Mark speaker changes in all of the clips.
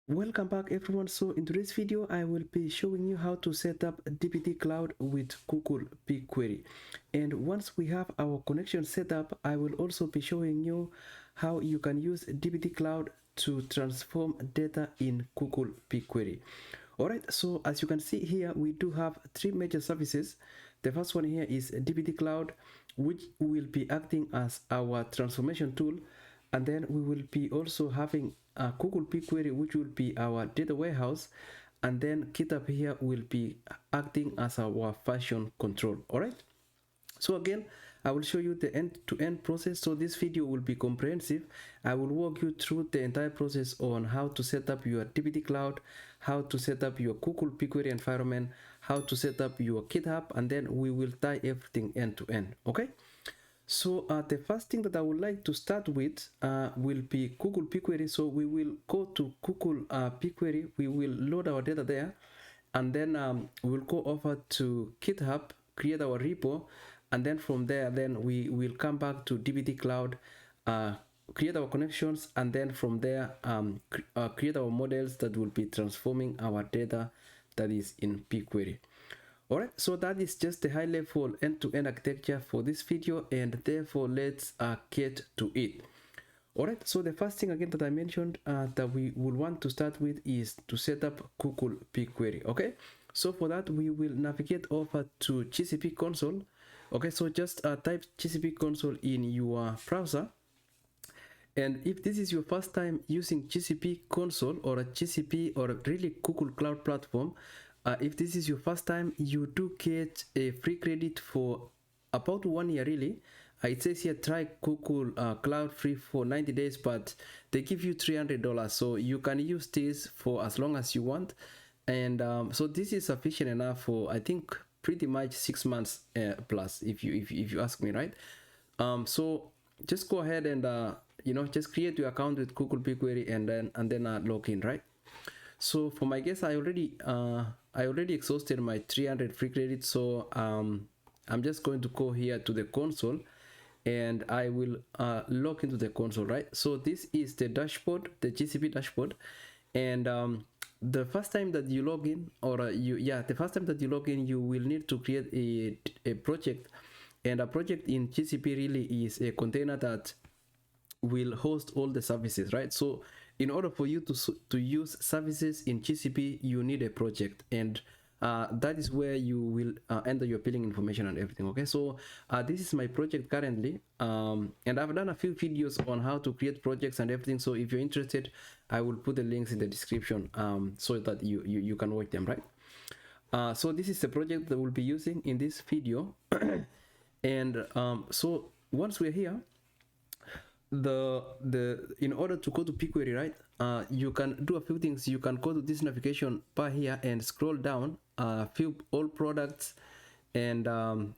Speaker 1: Welcome back everyone. So in today's video I will be showing you how to set up DBT Cloud with Google BigQuery, and once we have our connection set up, I will also be showing you how you can use DBT Cloud to transform data in Google BigQuery. Alright, so as you can see here, we do have three major services. The first one here is DBT Cloud, which will be acting as our transformation tool, and then we will be also having Google BigQuery, which will be our data warehouse, and then GitHub here will be acting as our version control. All right, so again, I will show you the end-to-end process. So this video will be comprehensive. I will walk you through the entire process on how to set up your DBT Cloud, how to set up your Google BigQuery environment, how to set up your GitHub, and then we will tie everything end to end. Okay, so the first thing that I would like to start with will be Google BigQuery. So we will go to Google BigQuery, we will load our data there, and then we'll go over to GitHub, create our repo, and then from there, then we will come back to DBT Cloud, create our connections, and then from there, create our models that will be transforming our data that is in BigQuery. Alright, so that is just the high level end-to-end architecture for this video, and therefore let's get to it. Alright, so the first thing again that I mentioned that we will want to start with is to set up Google BigQuery. Okay, so for that we will navigate over to GCP console. Okay, so just type GCP console in your browser, and if this is your first time using GCP console or a GCP or a really Google Cloud platform, if this is your first time, you do get a free credit for about 1 year really. It says here try Google Cloud free for 90 days, but they give you $300, so you can use this for as long as you want. And so this is sufficient enough for, I think, pretty much 6 months plus, if you ask me, right? So just go ahead and just create your account with Google BigQuery and then log in, right? So for my guess, I already exhausted my 300 free credits, so I'm just going to go here to the console, and I will log into the console, right? So this is the dashboard, the GCP dashboard, and the first time that you log in, or the first time that you log in, you will need to create a project, and a project in GCP really is a container that will host all the services, right? So in order for you to use services in GCP, you need a project, and that is where you will enter your billing information and everything. Okay, so this is my project currently, and I've done a few videos on how to create projects and everything. So if you're interested, I will put the links in the description so that you can watch them, right? So this is the project that we'll be using in this video. And so once we're here, in order to go to BigQuery, right, you can do a few things. You can go to this navigation bar here and scroll down, fill all products, and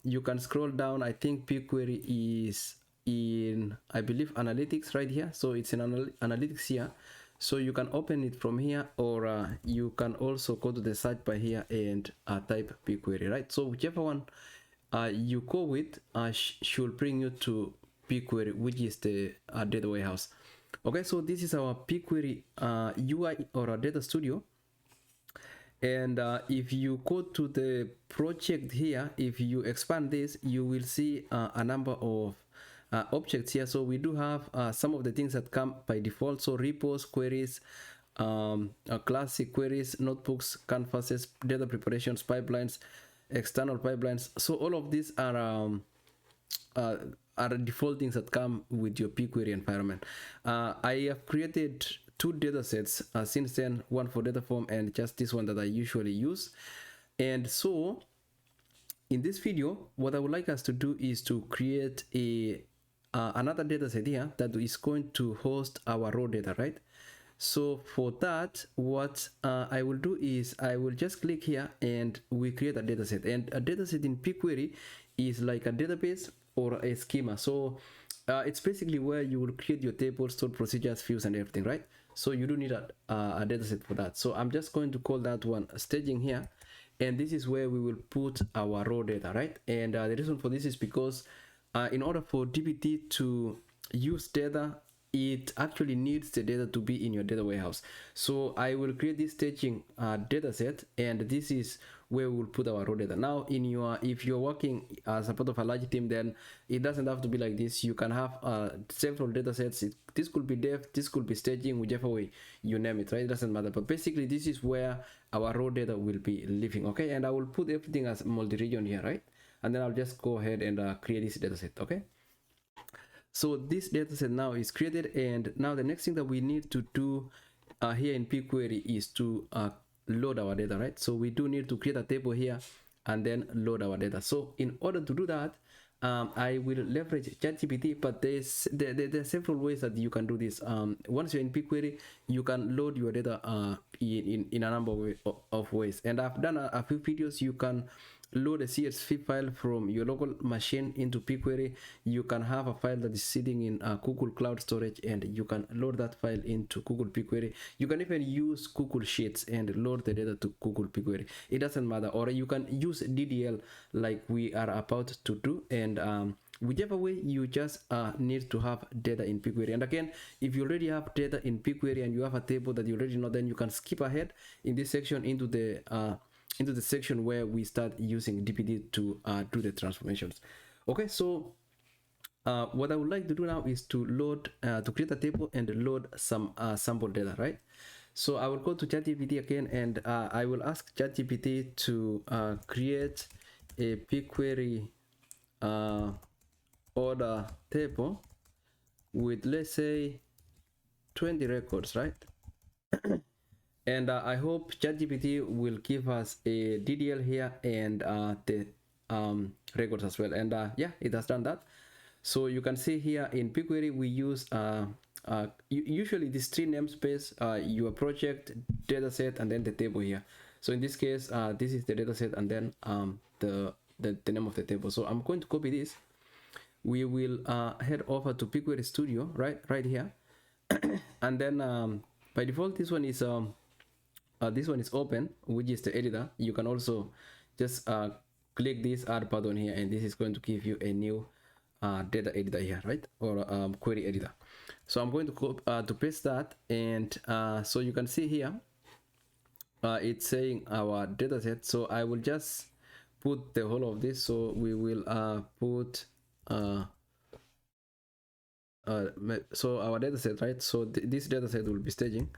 Speaker 1: you can scroll down. I think BigQuery is in, I believe, analytics right here. So it's in analytics here, so you can open it from here, or you can also go to the search bar here and type BigQuery, right? So whichever one you go with should bring you to BigQuery, which is the data warehouse. Okay, so this is our BigQuery UI or a data studio, and if you go to the project here, if you expand this, you will see a number of objects here. So we do have some of the things that come by default, so repos, queries, classic queries, notebooks, canvases, data preparations, pipelines, external pipelines. So all of these are default things that come with your BigQuery environment. I have created two data sets since then, one for data form and just this one that I usually use. And so in this video, what I would like us to do is to create another data set here that is going to host our raw data, right? So for that, what I will do is I will just click here and we create a data set. And a data set in BigQuery is like a database or a schema. So it's basically where you will create your tables, stored procedures, views, and everything, right? So you do need a dataset for that. So I'm just going to call that one staging here, and this is where we will put our raw data, right? And the reason for this is because in order for DBT to use data it actually needs the data to be in your data warehouse. So I will create this staging data set, and this is where we'll put our raw data. Now in your, if you're working as a part of a large team, then it doesn't have to be like this. You can have several data sets. This could be dev, this could be staging, whichever way you name it, right? It doesn't matter, but basically this is where our raw data will be living. Okay, and I will put everything as multi-region here, right? And then I'll just go ahead and create this data set. Okay, so this data set now is created, and now the next thing that we need to do here in BigQuery is to load our data, right? So we do need to create a table here and then load our data. So in order to do that, I will leverage ChatGPT, but there are several ways that you can do this. Once you're in BigQuery, you can load your data in a number of ways, and I've done a few videos. You can load a CSV file from your local machine into BigQuery. You can have a file that is sitting in Google Cloud storage, and you can load that file into Google BigQuery. You can even use Google Sheets and load the data to Google BigQuery. It doesn't matter. Or you can use DDL like we are about to do, and whichever way, you just need to have data in BigQuery. And again, if you already have data in BigQuery and you have a table that you already know, then you can skip ahead in this section into the section where we start using DBT to do the transformations. Okay, so what I would like to do now is to load, to create a table and load some sample data, right? So I will go to ChatGPT again, and I will ask ChatGPT to create a BigQuery order table with, let's say, 20 records, right? And I hope ChatGPT will give us a DDL here and the records as well. And yeah, it has done that. So you can see here in BigQuery, we use usually this three namespace, your project, dataset, and then the table here. So in this case, this is the dataset, and then the name of the table. So I'm going to copy this. We will head over to BigQuery Studio, right here. And then by default, this one is open, which is the editor. You can also just click this add button here, and this is going to give you a new data editor here, right? Or query editor. So I'm going to paste that, and so you can see here it's saying our data set. So I will just put the whole of this. So we will put so our data set, right? So this data set will be staging.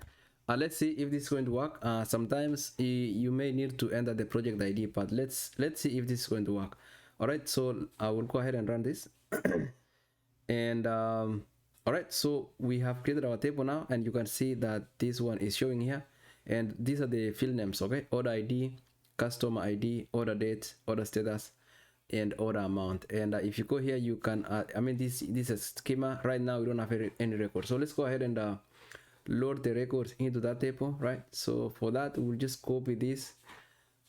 Speaker 1: Let's see if this is going to work. Sometimes you may need to enter the project ID, but let's see if this is going to work. All right, so I will go ahead and run this. And all right, so we have created our table now, and you can see that this one is showing here, and these are the field names. Okay, order ID, customer ID, order date, order status, and order amount. And if you go here, you can I mean, this is a schema. Right now we don't have any record, so let's go ahead and load the records into that table, right? So for that, we'll just copy this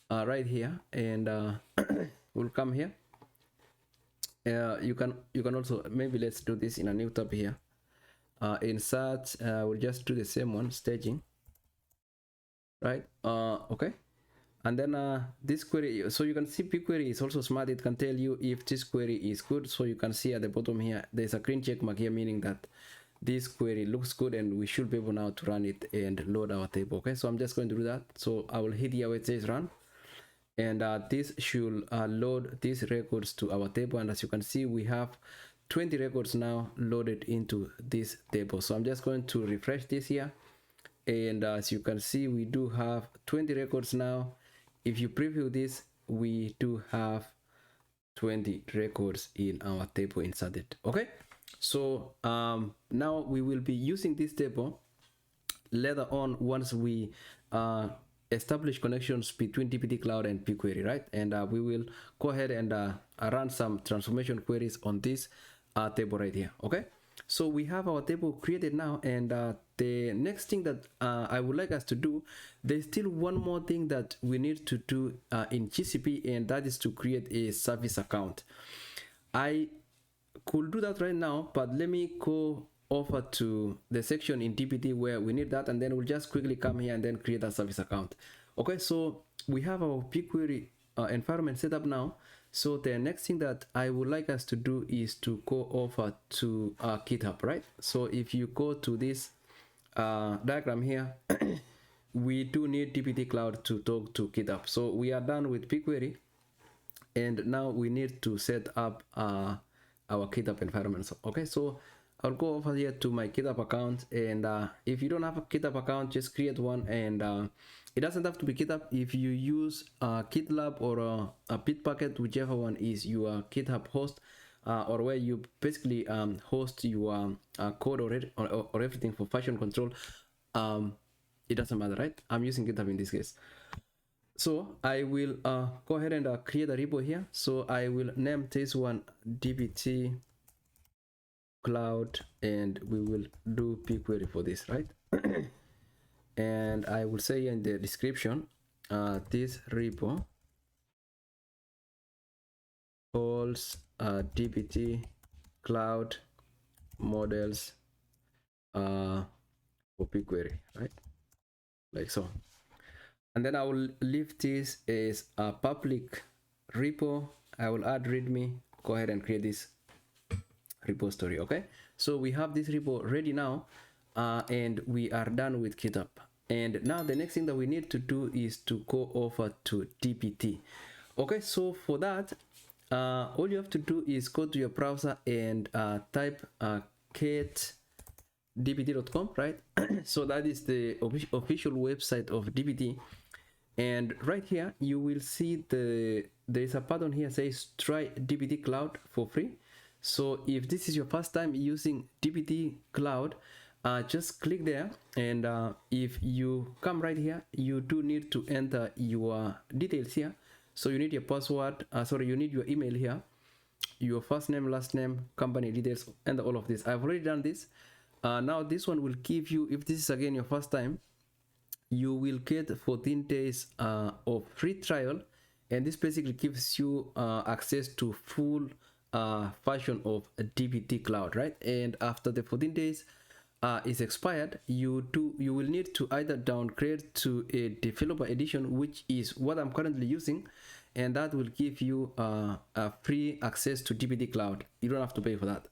Speaker 1: right here, and we'll come here. You can also, maybe let's do this in a new tab here. Insert, we'll just do the same one, staging, right? Okay, and then this query. So you can see BigQuery is also smart. It can tell you if this query is good. So you can see at the bottom here, there's a green check mark here, meaning that this query looks good, and we should be able now to run it and load our table. Okay, so I'm just going to do that. So I will hit here where it says run, and this should load these records to our table. And as you can see, we have 20 records now loaded into this table. So I'm just going to refresh this here, and as you can see, we do have 20 records now. If you preview this, we do have 20 records in our table inserted. Okay, so now we will be using this table later on once we establish connections between DBT Cloud and BigQuery, right? And we will go ahead and run some transformation queries on this table right here. Okay, so we have our table created now, and the next thing that I would like us to do, there's still one more thing that we need to do in GCP, and that is to create a service account. I could do that right now, but let me go over to the section in DBT where we need that, and then we'll just quickly come here and then create a service account. Okay, so we have our BigQuery environment set up now. So the next thing that I would like us to do is to go over to GitHub, right? So if you go to this diagram here, we do need DBT Cloud to talk to GitHub. So we are done with BigQuery, and now we need to set up our GitHub environment. So, okay, so I'll go over here to my GitHub account, and if you don't have a GitHub account, just create one. And it doesn't have to be GitHub. If you use GitLab or a Bitbucket, whichever one is your GitHub host, or where you basically host your code or everything for version control, it doesn't matter, right? I'm using GitHub in this case. So I will go ahead and create a repo here. So I will name this one DBT Cloud, and we will do BigQuery for this, right? And I will say in the description, this repo holds DBT Cloud models for BigQuery, right? Like so. And then I will leave this as a public repo. I will add README. Go ahead and create this repository. Okay, so we have this repo ready now, and we are done with GitHub. And now the next thing that we need to do is to go over to DBT. Okay, so for that, all you have to do is go to your browser and type cat dbt.com, right? So that is the official website of DBT. And right here you will see there is a button here says try DBT Cloud for free. So if this is your first time using DBT Cloud, just click there, and if you come right here, you do need to enter your details here. So you need your password, you need your email here, your first name, last name, company details, and all of this. I've already done this. Now this one will give you, if this is again your first time, you will get 14 days of free trial, and this basically gives you access to full version of DBT Cloud, right? And after the 14 days is expired, you will need to either downgrade to a developer edition, which is what I'm currently using, and that will give you a free access to DBT Cloud. You don't have to pay for that.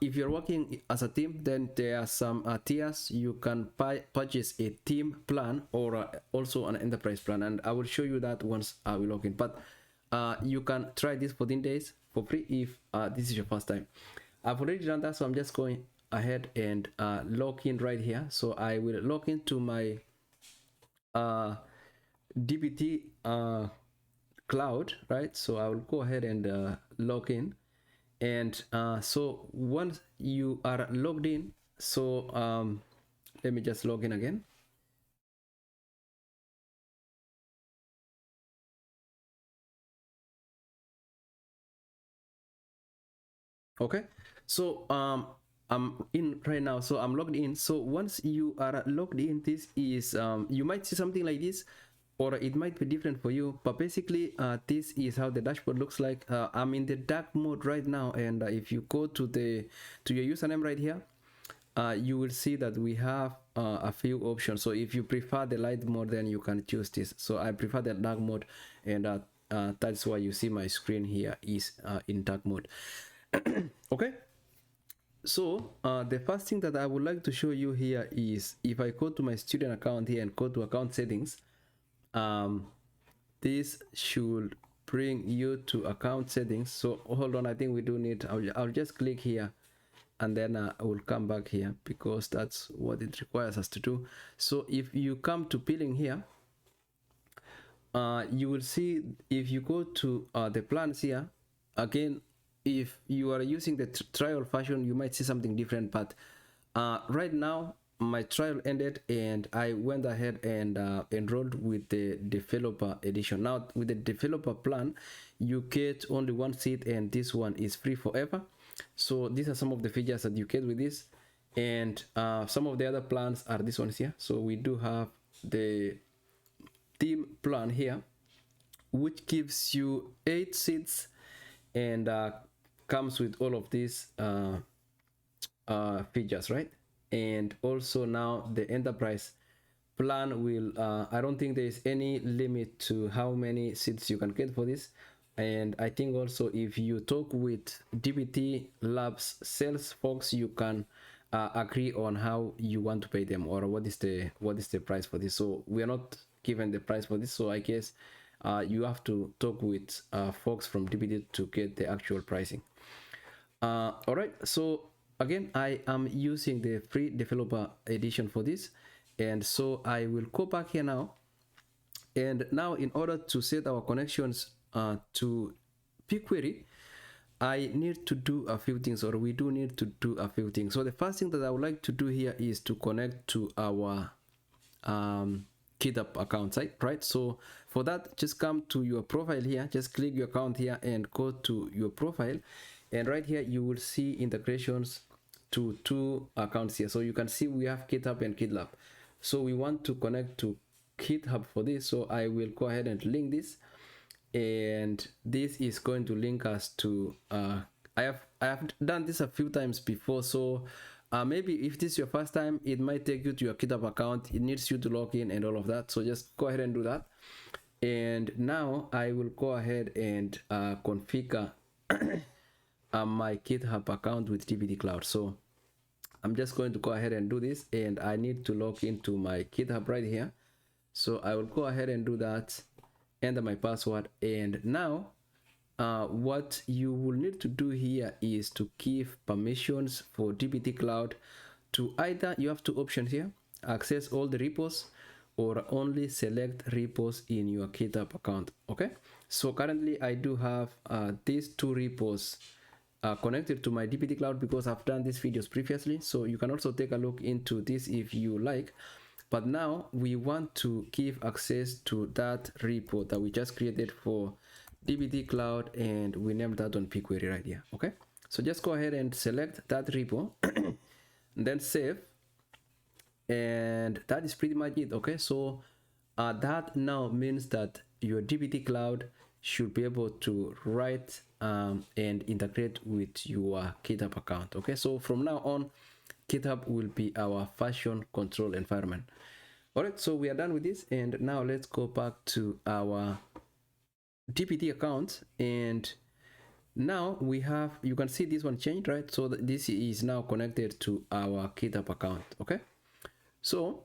Speaker 1: If you're working as a team, then there are some tiers. You can purchase a team plan or also an enterprise plan, and I will show you that once we log in. But you can try this 14 days for free if this is your first time. I've already done that, so I'm just going ahead and log in right here. So I will log into my DBT Cloud, right? So I will go ahead and log in. And so once you are logged in, so let me just log in again. Okay, so I'm in right now, so I'm logged in. So once you are logged in, this is you might see something like this, or it might be different for you, but basically this is how the dashboard looks like. I'm in the dark mode right now, and if you go to your username right here, you will see that we have a few options. So if you prefer the light mode, then you can choose this. So I prefer the dark mode, and that's why you see my screen here is in dark mode. Okay, so the first thing that I would like to show you here is if I go to my student account here and go to account settings, this should bring you to account settings. So hold on, I think we do need, I'll just click here, and then I will come back here because that's what it requires us to do. So if you come to billing here, you will see, if you go to the plans here, again, if you are using the trial version, you might see something different, but right now my trial ended and I went ahead and enrolled with the developer edition. Now with the developer plan, you get only one seat, and this one is free forever. So these are some of the features that you get with this, and some of the other plans are these ones here. So we do have the team plan here, which gives you 8 seats and comes with all of these features, right? And also now the enterprise plan will I don't think there is any limit to how many seats you can get for this, And I think also if you talk with DBT Labs sales folks, you can agree on how you want to pay them, or what is the price for this. So we are not given the price for this, so I guess you have to talk with folks from DBT to get the actual pricing. All right, so again, I am using the free developer edition for this, and so I will go back here now. And now, in order to set our connections to BigQuery, I need to do a few things, or we do need to do a few things. So the first thing that I would like to do here is to connect to our GitHub account site, right? So for that, just come to your profile here, just click your account here and go to your profile. And right here, you will see integrations to two accounts here. So you can see we have GitHub and GitLab. So we want to connect to GitHub for this. So I will go ahead and link this. And this is going to link us to, I have done this a few times before. So maybe if this is your first time, it might take you to your GitHub account. It needs you to log in and all of that. So just go ahead and do that. And now I will go ahead and configure my GitHub account with DBT Cloud. So I'm just going to go ahead and do this, and I need to log into my GitHub right here. So I will go ahead and do that, enter my password, and now what you will need to do here is to give permissions for DBT Cloud to either, you have two options here, access all the repos or only select repos in your GitHub account. Okay, so currently I do have these two repos connected to my DBT Cloud because I've done these videos previously. So you can also take a look into this if you like. But now we want to give access to that repo that we just created for DBT Cloud, and we named that on BigQuery right here. Okay, so just go ahead and select that repo, and then save, and that is pretty much it. Okay, so that now means that your DBT Cloud should be able to write and integrate with your GitHub account. Okay, so from now on, GitHub will be our version control environment. All right, so we are done with this, and now let's go back to our DBT account, and now we have, you can see this one changed, right? So this is now connected to our GitHub account. Okay, so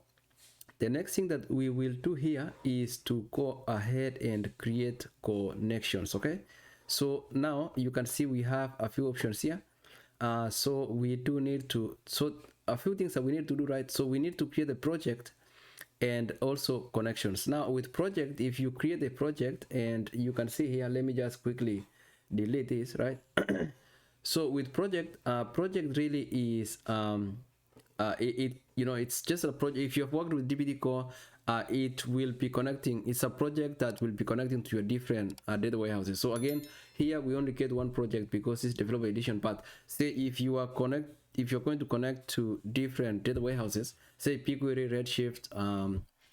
Speaker 1: the next thing that we will do here is to go ahead and create connections. Okay, so now you can see we have a few options here. So we do need to, so a few things that we need to do, right? So we need to create a project and also connections. Now with project, if you create a project, and you can see here, let me just quickly delete this, right? So with project, project really is you know, it's just a project. If you have worked with DBT Core, it will be connecting, it's a project that will be connecting to your different data warehouses. So again, here we only get one project because it's developer edition. But say if you are if you're going to connect to different data warehouses, say BigQuery, Redshift,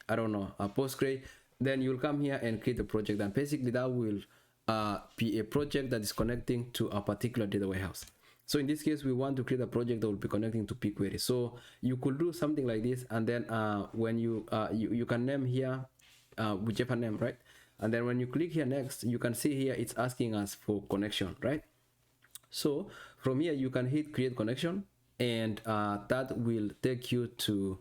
Speaker 1: I don't know, Postgre, then you'll come here and create a project, and basically that will be a project that is connecting to a particular data warehouse. So in this case, we want to create a project that will be connecting to BigQuery. So you could do something like this, and then when you can name here whichever name, right? And then when you click here next, you can see here it's asking us for connection, right? So from here you can hit create connection, and that will take you to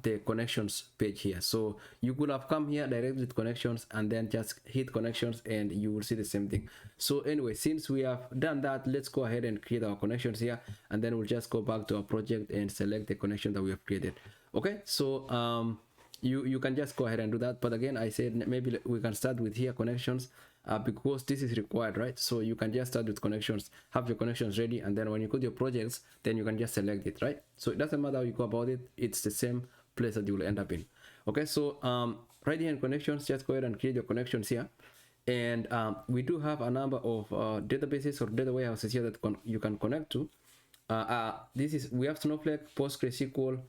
Speaker 1: the connections page here. So you could have come here directly with connections and then just hit connections, and you will see the same thing. So anyway, since we have done that, let's go ahead and create our connections here, and then we'll just go back to our project and select the connection that we have created. Okay, so you can just go ahead and do that. But again, I said maybe we can start with here connections because this is required, right? So you can just start with connections, have your connections ready, and then when you go to your projects, then you can just select it, right? So it doesn't matter how you go about it, it's the same place that you will end up in. Okay, so right here in connections, just go ahead and create your connections here. And we do have a number of databases or data warehouses here that you can connect to. We have Snowflake, PostgreSQL,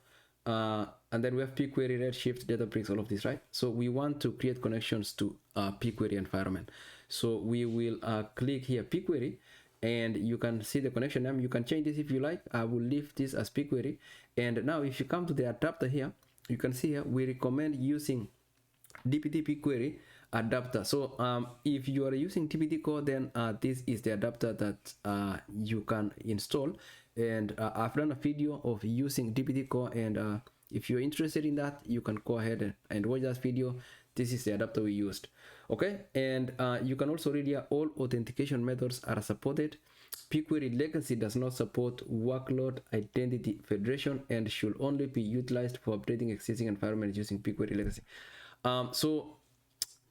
Speaker 1: and then we have BigQuery, Redshift, Databricks, all of this, right? So we want to create connections to BigQuery environment. So we will click here BigQuery, and you can see the connection name. You can change this if you like. I will leave this as BigQuery. And now if you come to the adapter here, you can see here we recommend using DBT BigQuery adapter. So if you are using DBT Core, then this is the adapter that you can install. And I've done a video of using DBT Core, and if you're interested in that, you can go ahead and watch that video. This is the adapter we used. Okay, and you can also read here, all authentication methods are supported. BigQuery legacy does not support workload identity federation and should only be utilized for updating existing environments using BigQuery legacy. So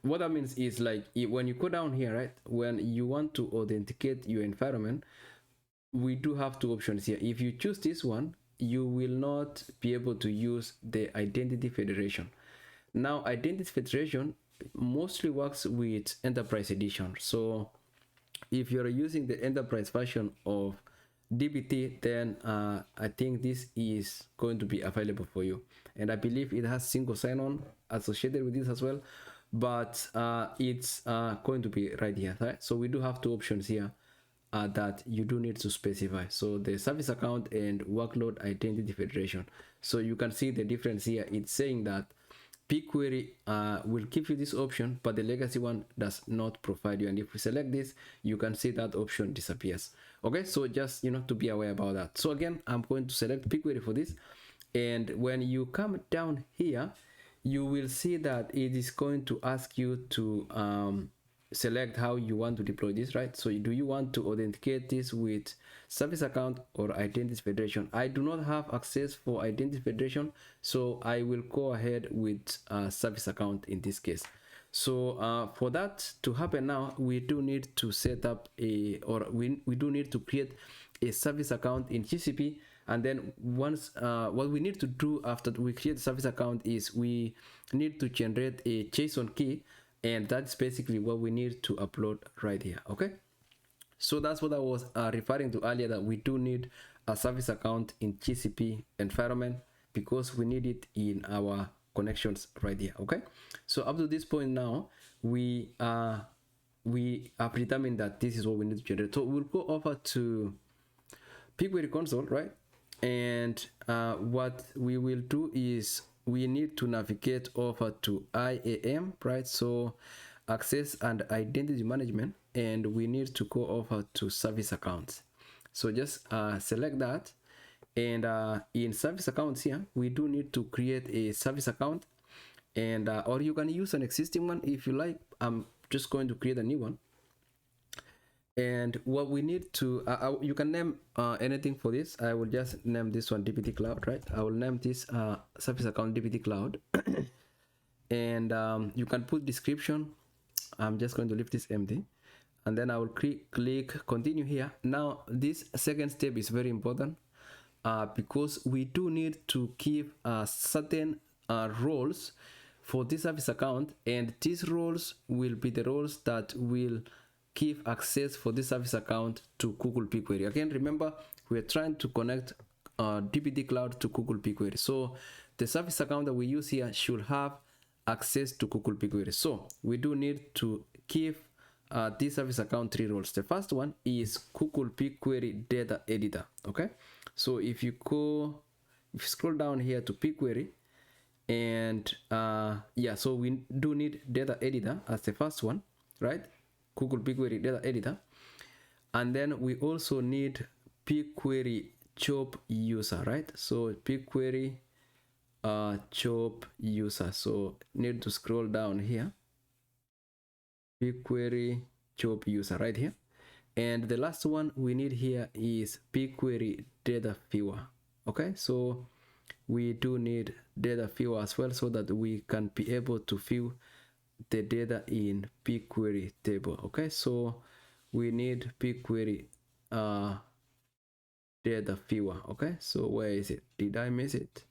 Speaker 1: what that means is, like, when you go down here, right, when you want to authenticate your environment, we do have two options here. If you choose this one, you will not be able to use the identity federation. Now, identity federation mostly works with enterprise edition. So if you're using the enterprise version of DBT, then I think this is going to be available for you, and I believe it has single sign-on associated with this as well, but it's going to be right here, right? So we do have two options here that you do need to specify. So the service account and workload identity federation. So you can see the difference here. It's saying that BigQuery will give you this option, but the legacy one does not provide you. And if we select this, you can see that option disappears. Okay, so just, you know, to be aware about that. So again, I'm going to select BigQuery for this. And when you come down here, you will see that it is going to ask you to select how you want to deploy this, right? So do you want to authenticate this with service account or identity federation? I do not have access for identity federation, so I will go ahead with service account in this case. So for that to happen now, we do need to set up we do need to create a service account in GCP. And then once what we need to do after we create the service account is we need to generate a JSON key, and that's basically what we need to upload right here. Okay, so that's what I was referring to earlier, that we do need a service account in GCP environment because we need it in our connections right here. Okay, so up to this point now, we have determined that this is what we need to generate. So we'll go over to BigQuery console, right? And what we will do is we need to navigate over to IAM, right? So access and identity management, and we need to go over to service accounts. So just select that, and in service accounts here, we do need to create a service account, and or you can use an existing one if you like. I'm just going to create a new one. And what we need to you can name anything for this. I will just name this one DBT Cloud, right? I will name this service account DBT Cloud. And you can put description. I'm just going to leave this empty, and then I will click continue here. Now this second step is very important because we do need to give certain roles for this service account, and these roles will be the roles that will give access for this service account to Google BigQuery. Again, remember, we're trying to connect DBT Cloud to Google BigQuery. So the service account that we use here should have access to Google BigQuery. So we do need to give this service account three roles. The first one is Google BigQuery data editor. Okay, so if you scroll down here to BigQuery, and yeah, so we do need data editor as the first one, right? Google BigQuery data editor. And then we also need BigQuery job user, right? So BigQuery job user. So need to scroll down here, BigQuery job user right here. And the last one we need here is BigQuery data viewer. Okay, so we do need data viewer as well, so that we can be able to view the data in BigQuery table. Okay, so we need BigQuery data viewer. Okay, so where is it? Did I miss it?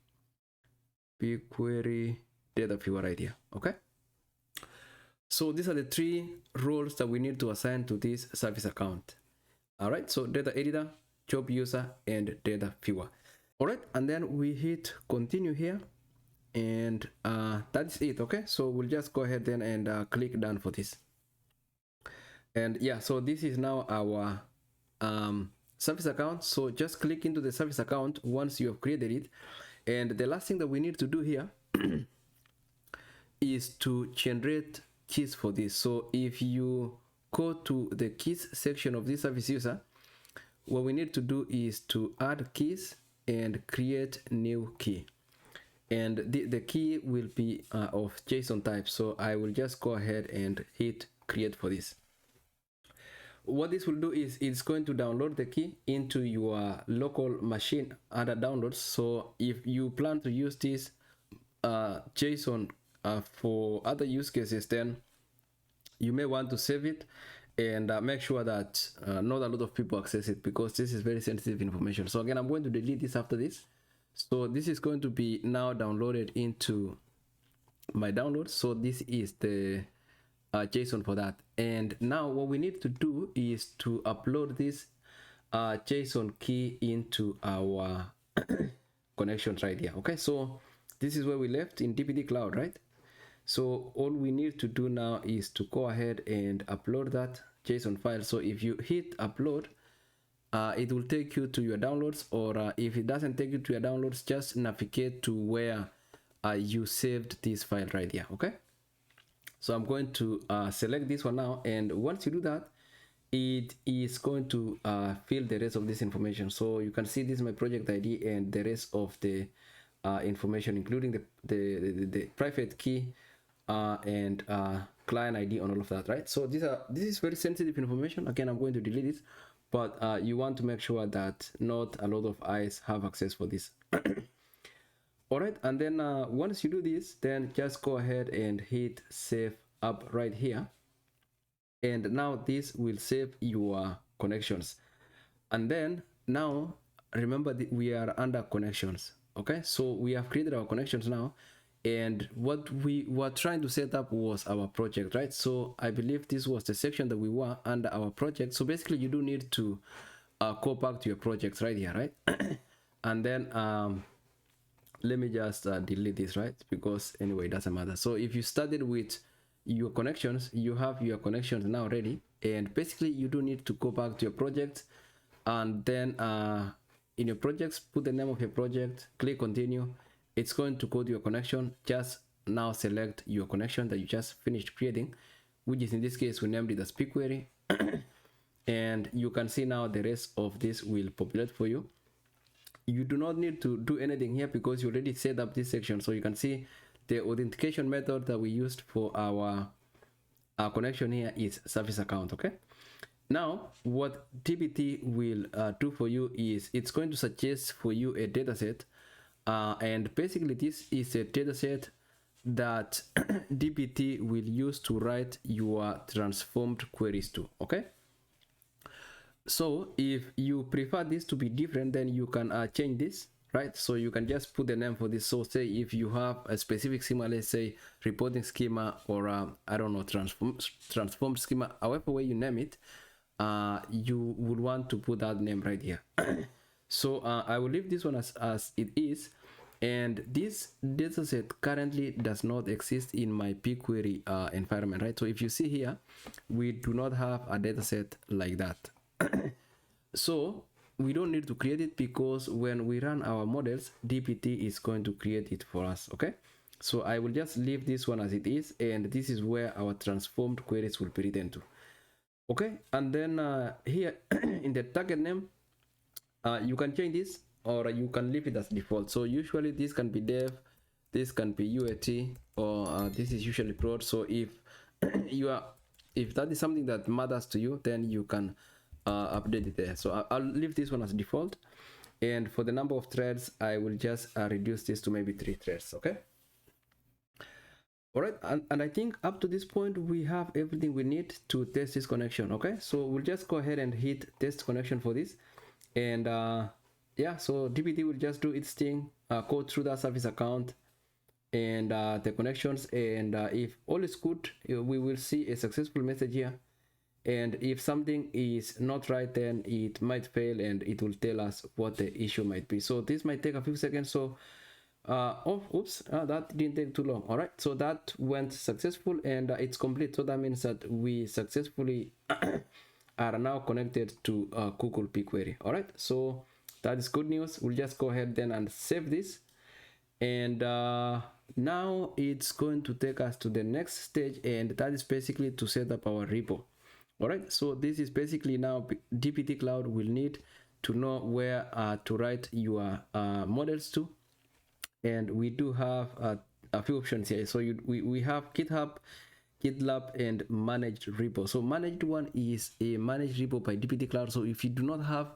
Speaker 1: BigQuery data viewer right here. Okay, so these are the three roles that we need to assign to this service account. All right, so data editor, job user, and data viewer. All right, and then we hit continue here, and that's it. Okay, so we'll just go ahead then and click done for this. And yeah, so this is now our service account. So just click into the service account once you have created it, and the last thing that we need to do here is to generate keys for this. So if you go to the keys section of this service user, what we need to do is to add keys and create new key, and the key will be of JSON type. So I will just go ahead and hit create for this. What this will do is it's going to download the key into your local machine under downloads. So if you plan to use this JSON for other use cases, then you may want to save it and make sure that not a lot of people access it, because this is very sensitive information. So again, I'm going to delete this after this. So this is going to be now downloaded into my downloads. So this is the JSON for that. And now what we need to do is to upload this JSON key into our connections right here. Okay, so this is where we left in DBT Cloud, right? So all we need to do now is to go ahead and upload that JSON file. So if you hit upload, it will take you to your downloads, or if it doesn't take you to your downloads, just navigate to where you saved this file right here. Okay, so I'm going to select this one now, and once you do that, it is going to fill the rest of this information. So you can see this is my project ID and the rest of the information, including the private key and client ID on all of that, right? So this is very sensitive information. Again, I'm going to delete it, but you want to make sure that not a lot of eyes have access for this. All right, and then once you do this, then just go ahead and hit save up right here, and now this will save your connections. And then now remember that we are under connections. Okay, so we have created our connections now, and what we were trying to set up was our project, right? So I believe this was the section that we were under our project. So basically you do need to go back to your projects right here, right? And then let me just delete this, right? Because anyway, it doesn't matter. So if you started with your connections, you have your connections now ready, and basically you do need to go back to your project, and then in your projects, put the name of your project, click continue. It's going to go to your connection. Just now select your connection that you just finished creating, which is in this case we named it as BigQuery. And you can see now the rest of this will populate for you. You do not need to do anything here because you already set up this section. So you can see the authentication method that we used for our connection here is service account. Okay, now what DBT will do for you is it's going to suggest for you a dataset, and basically this is a dataset that DBT will use to write your transformed queries to. Okay, so if you prefer this to be different, then you can change this, right? So you can just put the name for this. So say if you have a specific schema, let's say reporting schema, or I don't know, transform schema, however way you name it, you would want to put that name right here. So I will leave this one as it is, and this dataset currently does not exist in my BigQuery environment, right? So if you see here, we do not have a dataset like that. So we don't need to create it, because when we run our models, DBT is going to create it for us. Okay, so I will just leave this one as it is, and this is where our transformed queries will be written to. Okay, and then here in the target name, you can change this, or you can leave it as default. So usually this can be dev, this can be UAT, or this is usually prod. So if if that is something that matters to you, then you can update it there. So I'll leave this one as default, and for the number of threads, I will just reduce this to maybe 3 threads. Okay, all right, and I think up to this point we have everything we need to test this connection. Okay, so we'll just go ahead and hit test connection for this, and yeah, so DBT will just do its thing, go through that service account and the connections, and if all is good, we will see a successful message here. And if something is not right, then it might fail, and it will tell us what the issue might be. So this might take a few seconds. So oh, oops, that didn't take too long. All right, so that went successful, and it's complete. So that means that we successfully are now connected to Google BigQuery. All right, so that is good news. We'll just go ahead then and save this, and now it's going to take us to the next stage, and that is basically to set up our repo. All right, so this is basically now DBT Cloud will need to know where to write your models to, and we do have a few options here. So we have GitHub, GitLab, and managed repo. So managed one is a managed repo by DBT Cloud. So if you do not have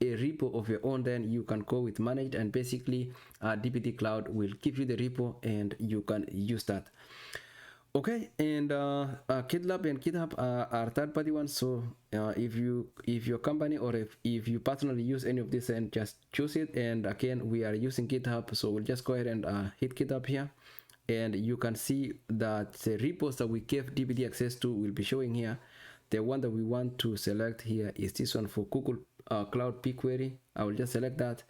Speaker 1: a repo of your own, then you can go with managed, and basically DBT Cloud will give you the repo and you can use that. Okay, and GitLab and GitHub are third-party ones. So if your company or if you personally use any of this, then just choose it. And again, we are using GitHub, so we'll just go ahead and hit GitHub here, and you can see that the repos that we gave DBT access to will be showing here. The one that we want to select here is this one for Google Cloud BigQuery. I will just select that,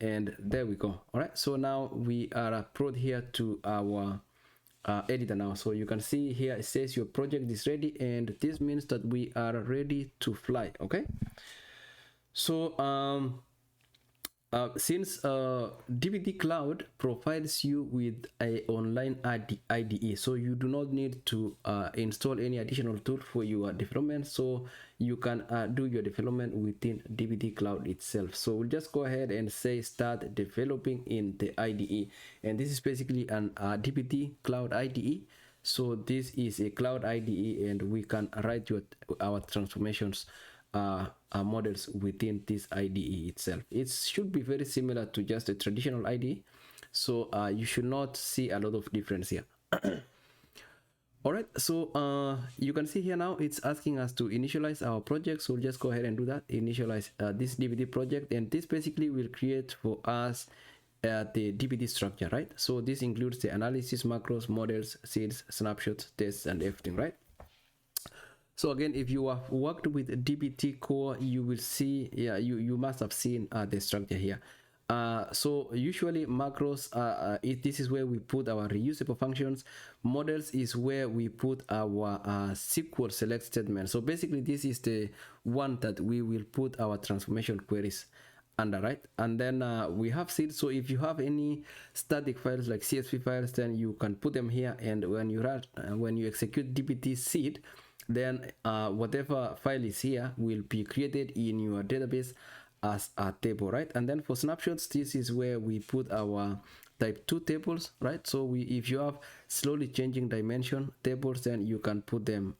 Speaker 1: and there we go. All right, so now we are brought here to our editor now. So you can see here it says your project is ready, and this means that we are ready to fly. Okay, so since DBT Cloud provides you with a online IDE, so you do not need to install any additional tool for your development, so you can do your development within DBT Cloud itself. So we'll just go ahead and say start developing in the IDE, and this is basically an DBT Cloud IDE. So this is a cloud IDE, and we can write our transformations models within this IDE itself. It should be very similar to just a traditional IDE, so you should not see a lot of difference here. All right, so you can see here now it's asking us to initialize our project, so we'll just go ahead and do that. Initialize this DBT project, and this basically will create for us the DBT structure, right? So this includes the analysis, macros, models, seeds, snapshots, tests, and everything, right? So again, if you have worked with DBT core, you will see, you must have seen the structure here. So usually macros, this is where we put our reusable functions. Models is where we put our SQL select statement. So basically this is the one that we will put our transformation queries under, right? And then we have seed. So if you have any static files like CSV files, then you can put them here, and when you run when you execute DBT seed, then whatever file is here will be created in your database as a table, right? And then for snapshots, this is where we put our type 2 tables, right? So if you have slowly changing dimension tables, then you can put them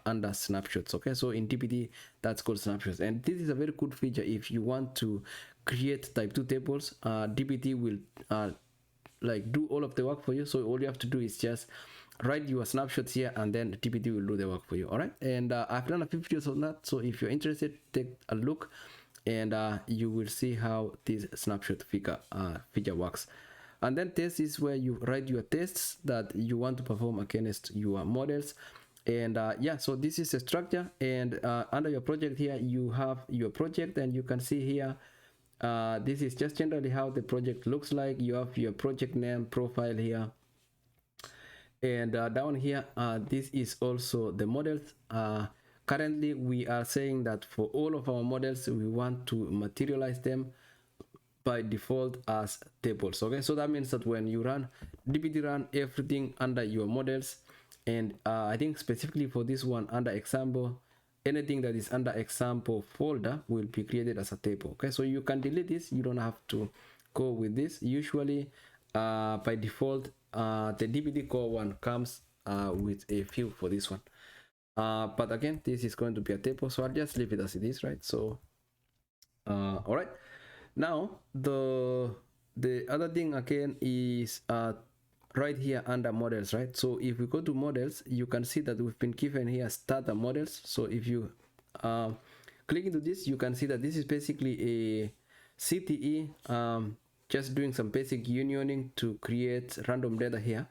Speaker 1: under snapshots. Okay, so in DBT that's called snapshots, and this is a very good feature if you want to create type 2 tables. DBT will like do all of the work for you, so all you have to do is just write your snapshots here, and then DBT will do the work for you. All right, and I've done a few videos on that, so if you're interested, take a look, and you will see how this snapshot feature works. And then test is where you write your tests that you want to perform against your models. And yeah, so this is a structure, and under your project here you have your project, and you can see here this is just generally how the project looks like. You have your project name, profile here, and down here this is also the models. Currently we are saying that for all of our models we want to materialize them by default as tables. Okay, so that means that when you run DBT run everything under your models, and I think specifically for this one under example, anything that is under example folder will be created as a table. Okay, so you can delete this, you don't have to go with this. Usually by default the DBT core one comes with a field for this one, but again this is going to be a table, so I'll just leave it as it is, right? So all right, now the other thing again is right here under models, right? So if we go to models, you can see that we've been given here starter models. So if you click into this, you can see that this is basically a CTE, just doing some basic unioning to create random data here,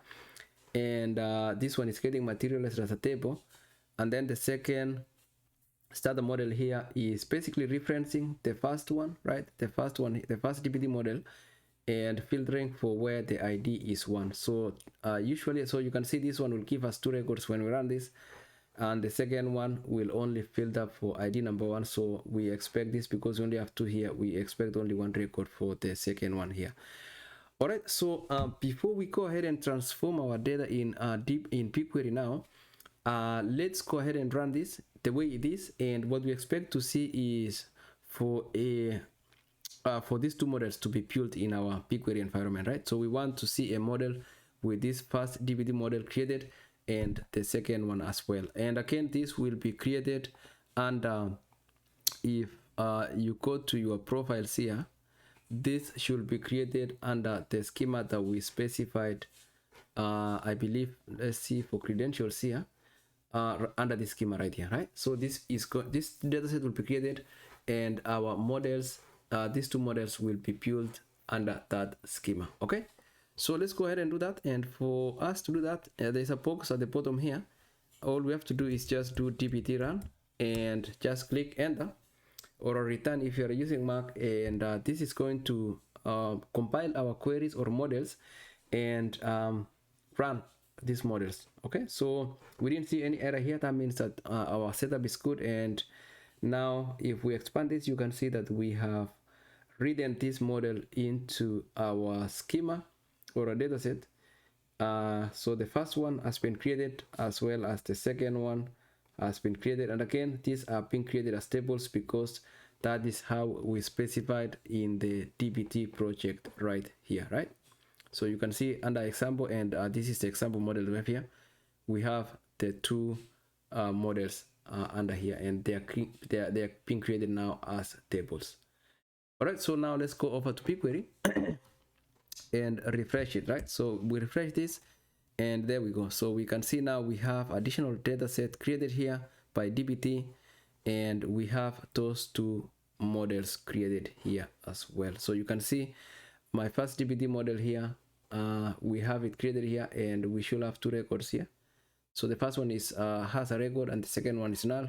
Speaker 1: and this one is getting materialized as a table. And then the second starter model here is basically referencing the first one, right? The first DBT model, and filtering for where the ID is 1. So usually, so you can see this one will give us 2 records when we run this, and the second one will only filter for ID number 1. So we expect this, because we only have 2 here, we expect only 1 record for the second one here. All right, so before we go ahead and transform our data in BigQuery now, let's go ahead and run this the way it is. And what we expect to see is for these two models to be built in our BigQuery environment, right? So we want to see a model with this first DBT model created and the second one as well. And again, this will be created, and if you go to your profiles here, this should be created under the schema that we specified. I believe, let's see, for credentials here, under the schema right here, right? So this dataset will be created, and our models, these two models will be built under that schema. Okay, so let's go ahead and do that. And for us to do that, there's a box at the bottom here. All we have to do is just do dbt run and just click enter, or a return if you're using Mac, and this is going to compile our queries or models and run these models. Okay, so we didn't see any error here. That means that our setup is good. And now if we expand this, you can see that we have written this model into our schema or a dataset. So the first one has been created, as well as the second one has been created. And again, these are being created as tables because that is how we specified in the DBT project right here, right? So you can see under example, and this is the example model we have here. We have the two models under here, and they are being created now as tables. All right, so now let's go over to BigQuery and refresh it, right? So we refresh this, and there we go. So we can see now we have additional data set created here by DBT, and we have those two models created here as well. So you can see my first DBT model here, we have it created here, and we should have two records here. So the first one is has a record, and the second one is null.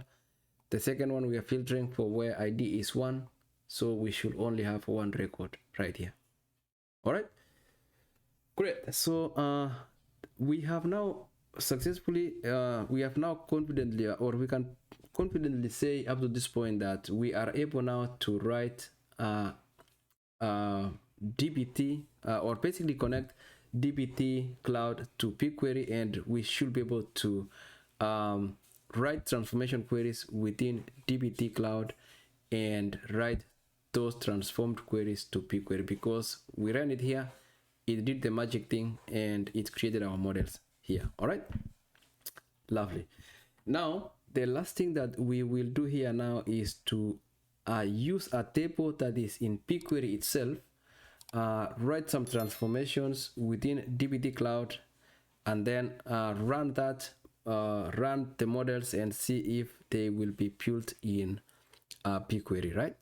Speaker 1: The second one we are filtering for where ID is 1, so we should only have one record right here. All right, great. So we have now successfully, we have now confidently, or we can confidently say up to this point, that we are able now to write DBT, or basically connect DBT Cloud to BigQuery, and we should be able to write transformation queries within DBT Cloud and write those transformed queries to BigQuery, because we ran it here, it did the magic thing, and it created our models here. All right, lovely. Now the last thing that we will do here now is to use a table that is in BigQuery itself, write some transformations within DBT Cloud, and then run that, run the models and see if they will be built in BigQuery, right?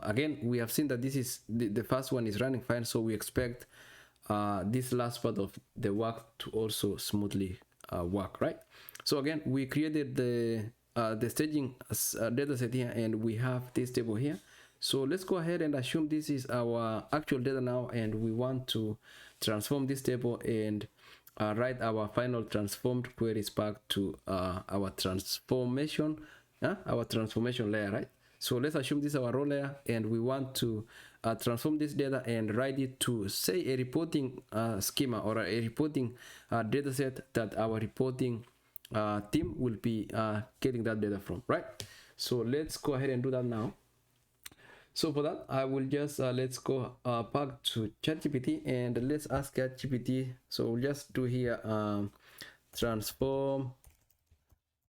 Speaker 1: Again, we have seen that this is the first one is running fine, so we expect this last part of the work to also smoothly work, right? So again, we created the staging data set here, and we have this table here. So let's go ahead and assume this is our actual data now, and we want to transform this table and write our final transformed queries back to our transformation layer, right? So let's assume this is our raw layer, and we want to transform this data and write it to, say, a reporting schema, or a reporting data set that our reporting team will be getting that data from, right? So let's go ahead and do that now. So for that, I will just let's go back to ChatGPT, and let's ask ChatGPT. So we'll just do here transform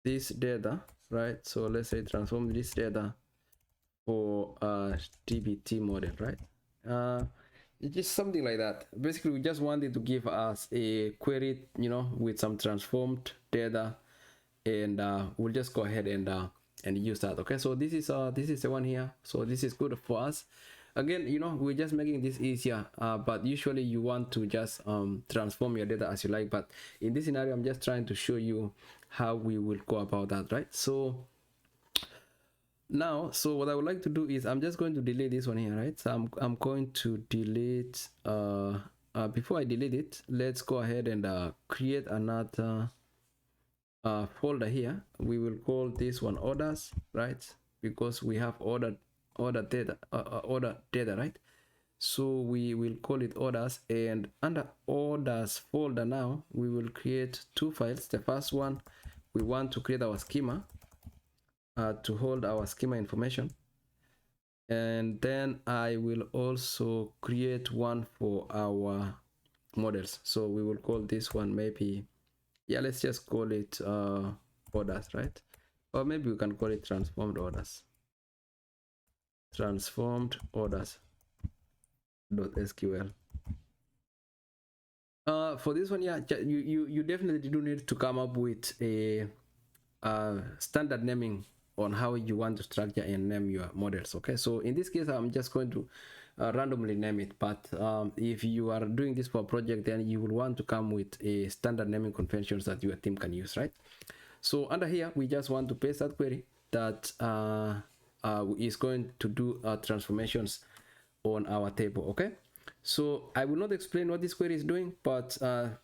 Speaker 1: this data, right? So let's say transform this data for DBT model, right? It's just something like that. Basically, we just wanted to give us a query, you know, with some transformed data, and we'll just go ahead and use that. Okay, so this is the one here. So this is good for us. Again, you know, we're just making this easier, but usually you want to just transform your data as you like. But in this scenario, I'm just trying to show you how we will go about that, right? So now, so what I would like to do is I'm just going to delete this one here, right? So I'm going to delete, before I delete it, let's go ahead and create another folder here. We will call this one orders, right? Because we have order data, right? So we will call it orders, and under orders folder now we will create two files. The first one, we want to create our schema to hold our schema information, and then I will also create one for our models. So we will call this one, maybe, yeah, let's just call it orders, right? Or maybe we can call it transformed orders. Transformed orders .sql. For this one, yeah, you definitely do need to come up with a standard naming on how you want to structure and name your models. Okay, so in this case, I'm just going to randomly name it, but if you are doing this for a project, then you will want to come with a standard naming conventions that your team can use, right? So under here, we just want to paste that query that is going to do transformations on our table. Okay, so I will not explain what this query is doing, but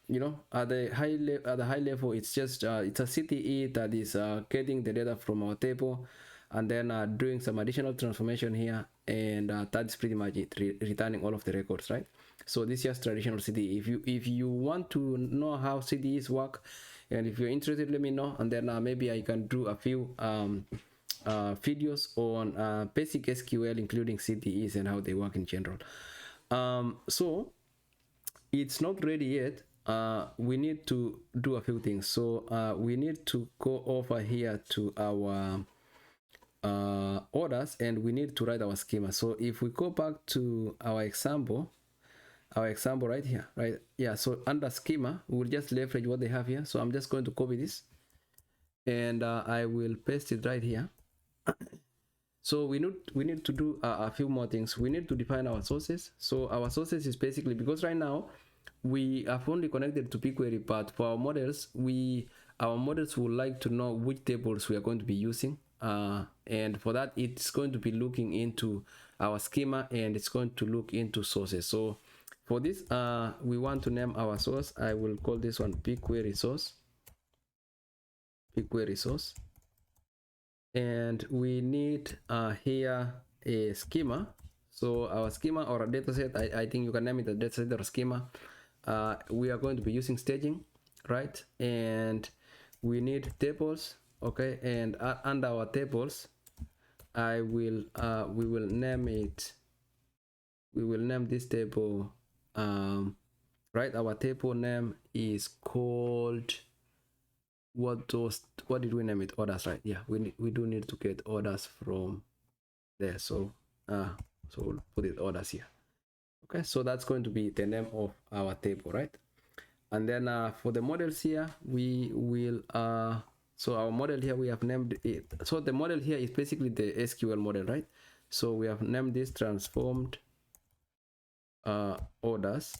Speaker 1: you know, at the high level, it's just it's a CTE that is getting the data from our table, and then doing some additional transformation here, and that's pretty much it, returning all of the records, right? So this is just traditional CTE. If you want to know how CTEs work, and if you're interested, let me know, and then maybe I can do a few videos on basic SQL, including CTEs and how they work in general. So it's not ready yet. We need to do a few things. So we need to go over here to our orders, and we need to write our schema. So if we go back to our example right here, right? Yeah, so under schema, we'll just leverage what they have here. So I'm just going to copy this, and I will paste it right here. So we need to do a few more things. We need to define our sources. So our sources is basically, because right now we have only connected to BigQuery, but for our models, our models would like to know which tables we are going to be using. And for that, it's going to be looking into our schema, and it's going to look into sources. So for this, we want to name our source. I will call this one BigQuery source. BigQuery source. And we need here a schema. So our schema or a dataset, I think you can name it a dataset or schema. We are going to be using staging, right? And we need tables, okay? And under our tables, we will name it. We will name this table, right? Our table name is called, what did we name it? Orders, right? Yeah, we do need to get orders from there. So so we'll put it orders here. Okay, so that's going to be the name of our table, right? And then for the models here, we will so our model here, we have named it. So the model here is basically the SQL model, right? So we have named this transformed orders.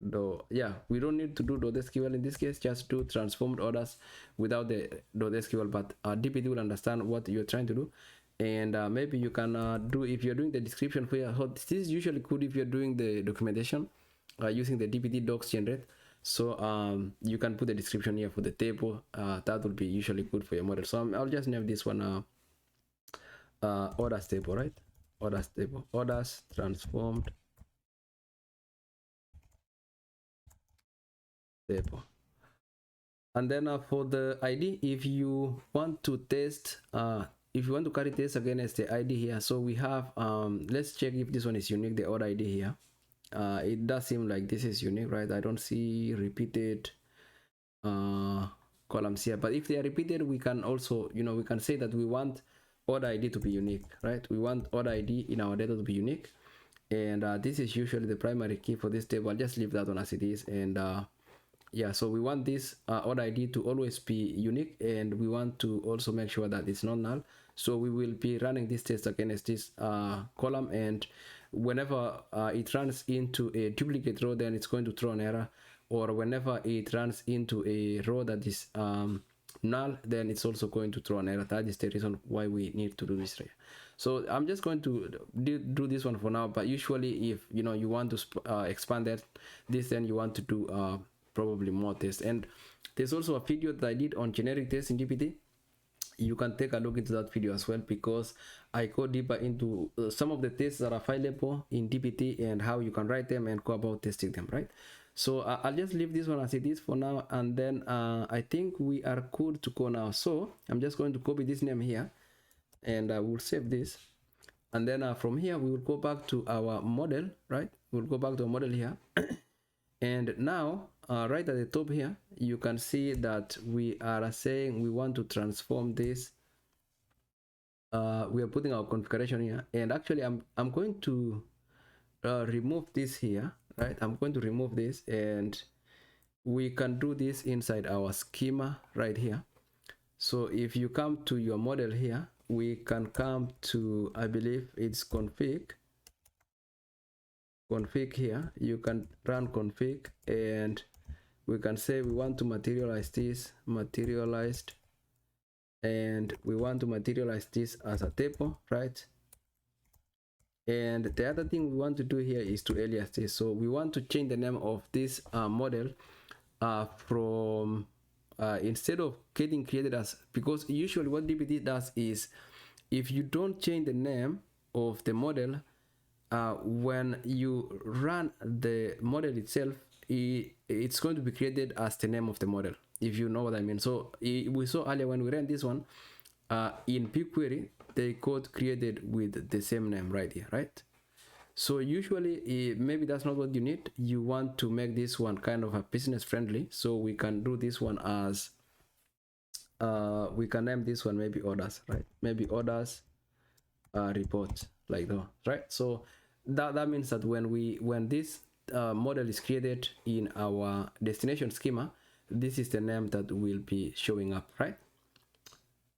Speaker 1: Though, yeah, we don't need to do .sql in this case, just do transformed orders without the .sql, but DBT will understand what you're trying to do. And maybe you can do, if you're doing the description for your, this is usually good if you're doing the documentation using the DBT docs generate. So you can put the description here for the table. That would be usually good for your model. So I'll just name this one orders table, right? Orders table, orders transformed table. And then for the ID, if you want to test, if you want to carry test against the ID here, so we have, let's check if this one is unique, the order ID here. It does seem like this is unique, right? I don't see repeated columns here, but if they are repeated, we can also, you know, we can say that we want order ID to be unique, right? We want order ID in our data to be unique, and this is usually the primary key for this table. I'll just leave that one as it is. And yeah, so we want this order ID to always be unique, and we want to also make sure that it's not null. So we will be running this test against this column, and whenever it runs into a duplicate row, then it's going to throw an error, or whenever it runs into a row that is null, then it's also going to throw an error. That is the reason why we need to do this right. So I'm just going to do this one for now, but usually if you know you want to expand this, then you want to do probably more tests. And there's also a video that I did on generic tests in DBT. you can take a look into that video as well, because I go deeper into some of the tests that are available in DBT and how you can write them and go about testing them, right? So I'll just leave this one as it is for now, and then I think we are good to go now. So I'm just going to copy this name here, and I will save this, and then from here we will go back to our model, right? We'll go back to our model here. And now right at the top here, you can see that we are saying we want to transform this. We are putting our configuration here, and actually I'm going to remove this here, right? I'm going to remove this, and we can do this inside our schema right here. So if you come to your model here, we can come to, I believe it's config here. You can run config, and we can say we want to materialize this, materialized, and we want to materialize this as a table, right? And the other thing we want to do here is to alias this. So we want to change the name of this model from instead of getting created as, because usually what DBT does is, if you don't change the name of the model, when you run the model itself, it's going to be created as the name of the model, if you know what I mean. So we saw earlier when we ran this one in BigQuery, they got created with the same name right here, right? So usually maybe that's not what you need. You want to make this one kind of a business friendly, so we can do this one as we can name this one maybe orders, right? Maybe orders report, like that, right? So that means that when this model is created in our destination schema, this is the name that will be showing up, right?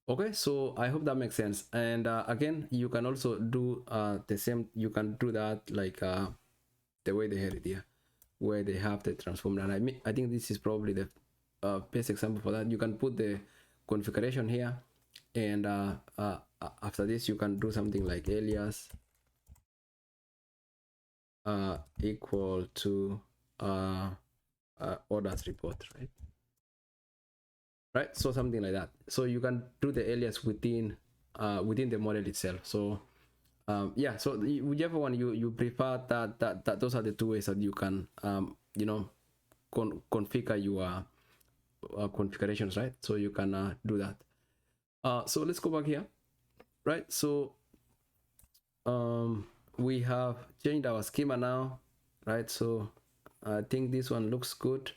Speaker 1: Okay, so I hope that makes sense. And again, you can also do the same. You can do that like the way they had it here, where they have the transform. And I think this is probably the best example for that. You can put the configuration here, and after this you can do something like alias equal to orders report, right? So something like that. So you can do the alias within the model itself. So yeah, so whichever one you prefer, that those are the two ways that you can you know, configure your configurations, right? So you can do that. So let's go back here, right? So we have changed our schema now, right? So I think this one looks good.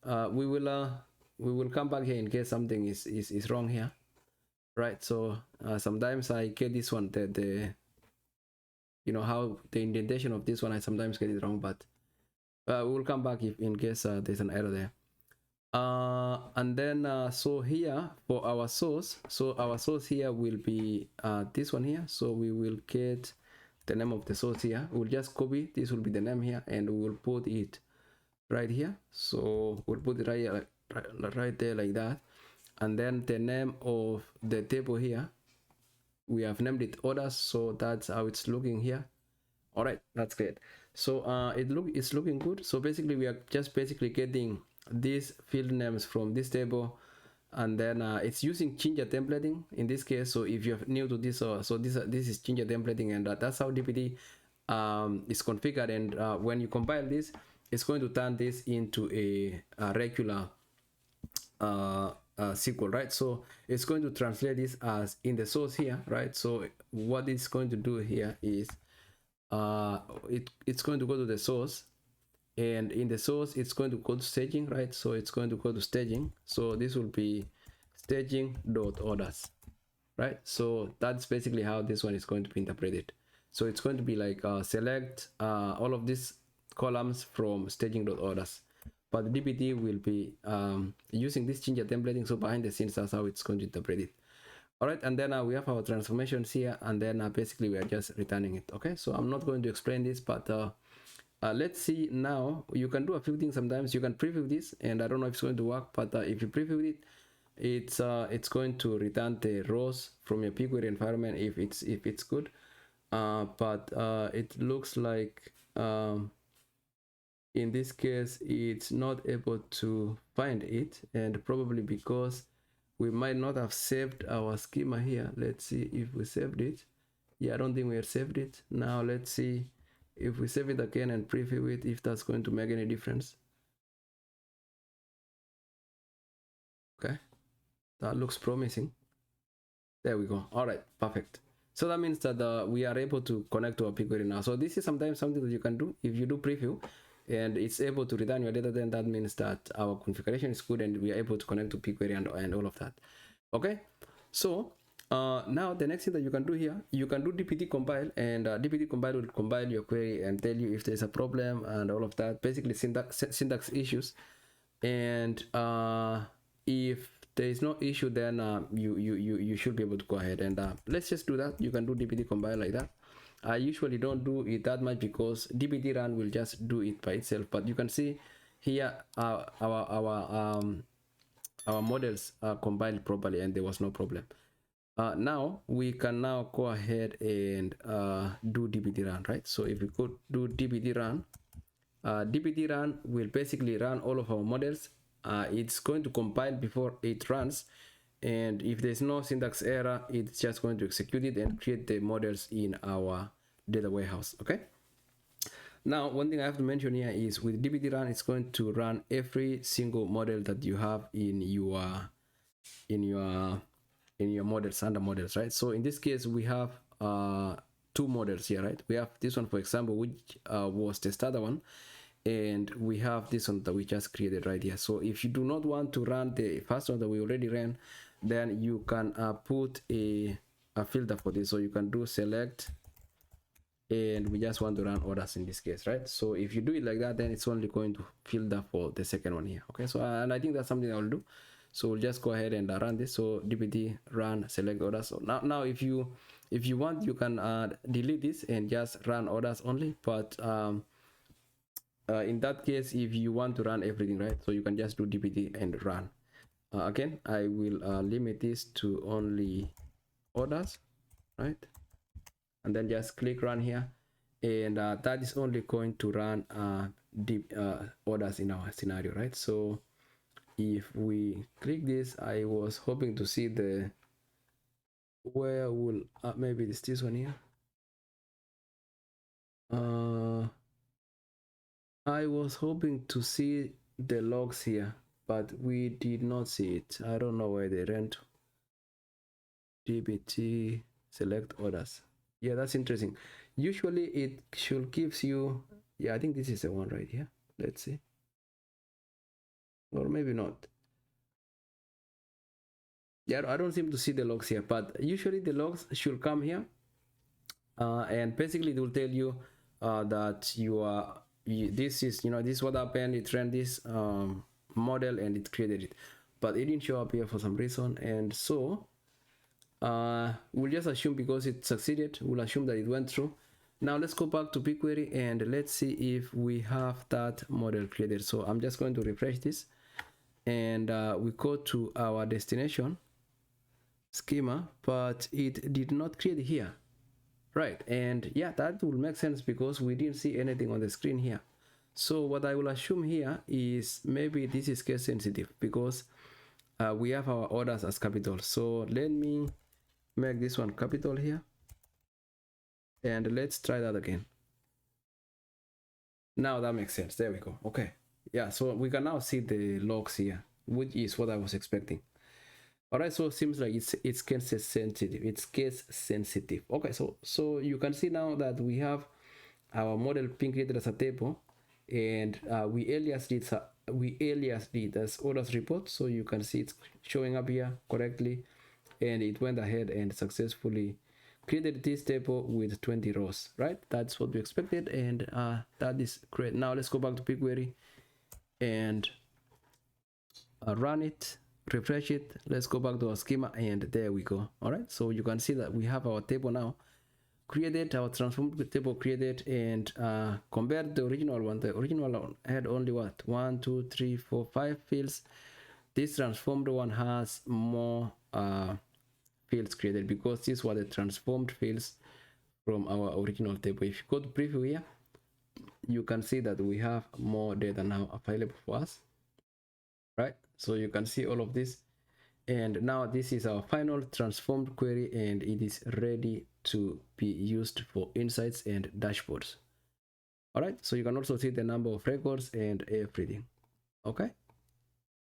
Speaker 1: We will come back here in case something is wrong here, right? So sometimes I get this one, the you know, how the indentation of this one, I sometimes get it wrong, but we will come back if in case there's an error there. And then so here for our source, so our source here will be this one here. So we will get the name of the source here. We'll just copy, this will be the name here, and we will put it right here. So we'll put it right here, right there like that. And then the name of the table here, we have named it orders, so that's how it's looking here. All right, that's great. So it's looking good. So basically we are just basically getting these field names from this table, and then it's using Ginger templating in this case. So if you're new to this, so this is Ginger templating, and that's how DBT is configured. And when you compile this, it's going to turn this into a regular SQL, right? So it's going to translate this as in the source here, right? So what it's going to do here is it's going to go to the source, and in the source it's going to go to staging, right? So it's going to go to staging. So this will be staging.orders, right? So that's basically how this one is going to be interpreted. So it's going to be like select all of these columns from staging.orders, but DBT will be using this Ginger templating. So behind the scenes, that's how it's going to interpret it. All right, and then we have our transformations here, and then basically we are just returning it. Okay, so I'm not going to explain this, but let's see now. You can do a few things. Sometimes you can preview this, and I don't know if it's going to work, but if you preview it, it's going to return the rows from your BigQuery environment if it's good. But it looks like in this case it's not able to find it, and probably because we might not have saved our schema here. Let's see if we saved it. Yeah, I don't think we had saved it. Now let's see if we save it again and preview it, if that's going to make any difference. Okay, that looks promising. There we go. All right, perfect. So that means that we are able to connect to our BigQuery now. So this is sometimes something that you can do if you do preview and it's able to return your data. Then that means that our configuration is good and we are able to connect to BigQuery and all of that. Okay, so now the next thing that you can do here, you can do DBT compile, and DBT compile will compile your query and tell you if there's a problem and all of that, basically syntax issues. And if there is no issue, then you should be able to go ahead and let's just do that. You can do DBT compile like that. I usually don't do it that much because DBT run will just do it by itself, but you can see here our models are compiled properly and there was no problem. Now we can now go ahead and do DBT run, right? So if we could do DBT run, DBT run will basically run all of our models. It's going to compile before it runs, and if there's no syntax error, it's just going to execute it and create the models in our data warehouse. Okay, now one thing I have to mention here is with DBT run, it's going to run every single model that you have in your models, under models, right? So in this case we have two models here, right? We have this one, for example, which was the starter one, and we have this one that we just created right here. So if you do not want to run the first one that we already ran, then you can put a filter for this. So you can do select, and we just want to run orders in this case, right? So if you do it like that, then it's only going to filter for the second one here. Okay, so and I think that's something I'll do. So we'll just go ahead and run this. So DBT run select orders. So now if you want, you can delete this and just run orders only, but in that case, if you want to run everything, right, so you can just do DBT and run. Again, I will limit this to only orders, right, and then just click run here, and that is only going to run orders in our scenario, right? So if we click this, I was hoping to see the where will maybe it's this one here. I was hoping to see the logs here, but we did not see it. I don't know where they ran to. DBT select orders. Yeah, that's interesting. Usually it should gives you, yeah, I think this is the one right here. Let's see. Or maybe not. Yeah, I don't seem to see the logs here, but usually the logs should come here. And basically it will tell you that this is what happened. It ran this model and it created it, but it didn't show up here for some reason. And so we'll just assume because it succeeded, we'll assume that it went through. Now let's go back to BigQuery and let's see if we have that model created. So I'm just going to refresh this, and we go to our destination schema, but it did not create here, right? And yeah, that will make sense because we didn't see anything on the screen here. So what I will assume here is maybe this is case sensitive because we have our orders as capital. So let me make this one capital here, and let's try that again. Now that makes sense. There we go. Okay, yeah, so we can now see the logs here, which is what I was expecting. All right, so it seems like it's case sensitive. It's case sensitive. Okay, so you can see now that we have our model being created as a table, and we aliased it as orders report. So you can see it's showing up here correctly, and it went ahead and successfully created this table with 20 rows, right? That's what we expected, and that is great. Now let's go back to BigQuery and run it, refresh it. Let's go back to our schema, and there we go. All right, so you can see that we have our table now created, our transformed table created, and compared to the original one, the original one had only what, 1 2 3 4 5 fields. This transformed one has more fields created because these were the transformed fields from our original table. If you go to preview here, you can see that we have more data now available for us, right? So you can see all of this, And now this is our final transformed query, and it is ready to be used for insights and dashboards. All right, so you can also see the number of records and everything. Okay,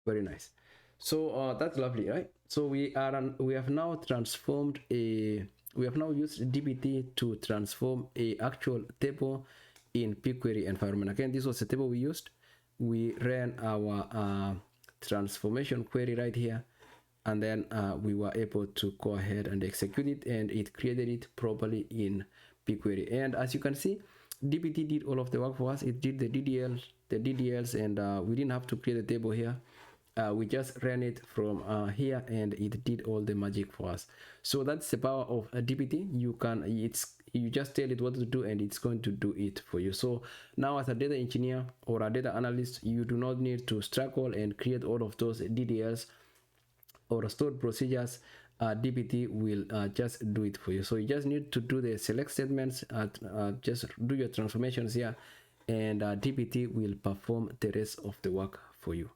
Speaker 1: very nice. So that's lovely, right? So we have now transformed we have now used DBT to transform a actual table in BigQuery environment. Again, this was the table we used. We ran our transformation query right here, and then we were able to go ahead and execute it, and it created it properly in BigQuery. And as you can see, DBT did all of the work for us. It did the DDLs, and we didn't have to create a table here. We just ran it from here, and it did all the magic for us. So that's the power of DBT. You just tell it what to do, and it's going to do it for you. So now, as a data engineer or a data analyst, you do not need to struggle and create all of those DDLs or stored procedures. DBT will just do it for you. So you just need to do the select statements, just do your transformations here, and DBT will perform the rest of the work for you.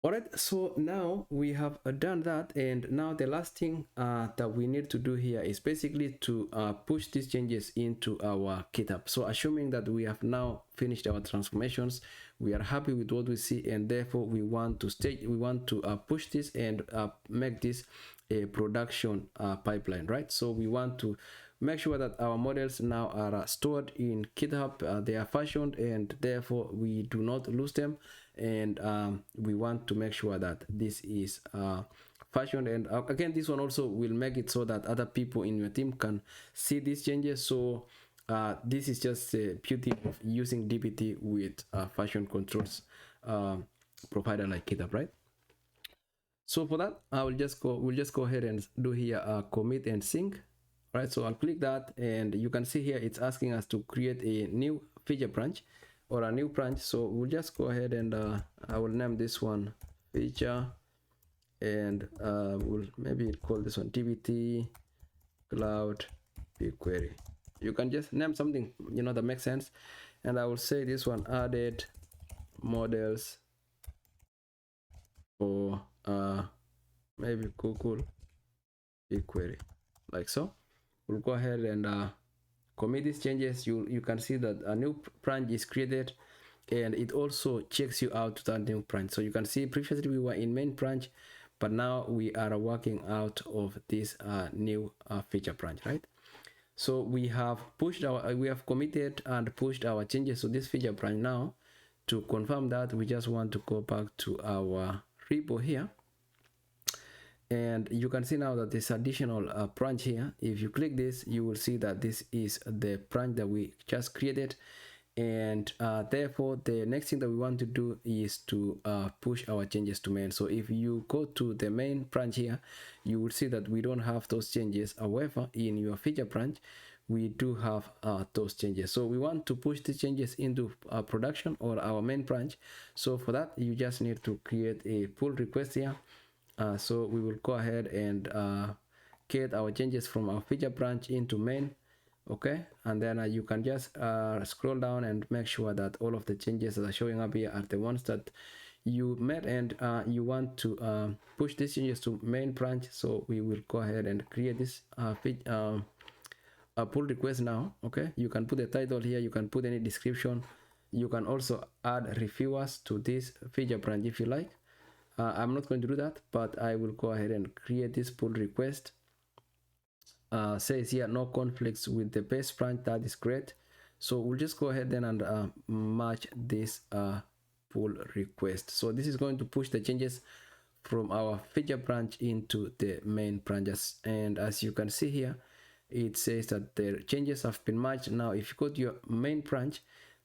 Speaker 1: All right, so now we have done that, and now the last thing that we need to do here is basically to push these changes into our GitHub. So assuming that we have now finished our transformations, we are happy with what we see, and therefore we want to push this and make this a production pipeline, right? So we want to make sure that our models now are stored in GitHub. They are fashioned, and therefore we do not lose them. And we want to make sure that this is fashioned, and again, this one also will make it so that other people in your team can see these changes. So this is just the beauty of using DBT with fashion controls provider like GitHub, right? So for that, we'll just go ahead and do here commit and sync. Right, so I'll click that, and you can see here it's asking us to create a new feature branch or a new branch. So we'll just go ahead and I will name this one feature, and we'll maybe call this one DBT Cloud BigQuery. You can just name something, you know, that makes sense. And I will say this one added models for maybe Google BigQuery, like so. We'll go ahead and commit these changes. You can see that a new branch is created, and it also checks you out to that new branch. So you can see previously we were in main branch, but now we are working out of this new feature branch, right? So we have committed and pushed our changes to this feature branch. Now to confirm that, we just want to go back to our repo here, and you can see now that this additional branch here, if you click this, you will see that this is the branch that we just created. And therefore the next thing that we want to do is to push our changes to main. So if you go to the main branch here, you will see that we don't have those changes. However, in your feature branch, we do have those changes. So we want to push the changes into production or our main branch. So for that, you just need to create a pull request here. So we will go ahead and get our changes from our feature branch into main. Okay, and then you can just scroll down and make sure that all of the changes that are showing up here are the ones that you made, and you want to push these changes to main branch. So we will go ahead and create this pull request now. Okay, you can put the title here, you can put any description, you can also add reviewers to this feature branch if you like. I'm not going to do that, but I will go ahead and create this pull request. Says here no conflicts with the base branch. That is great. So we'll just go ahead then and match this pull request. So this is going to push the changes from our feature branch into the main branches, and as you can see here, it says that the changes have been matched. Now if you go to your main branch,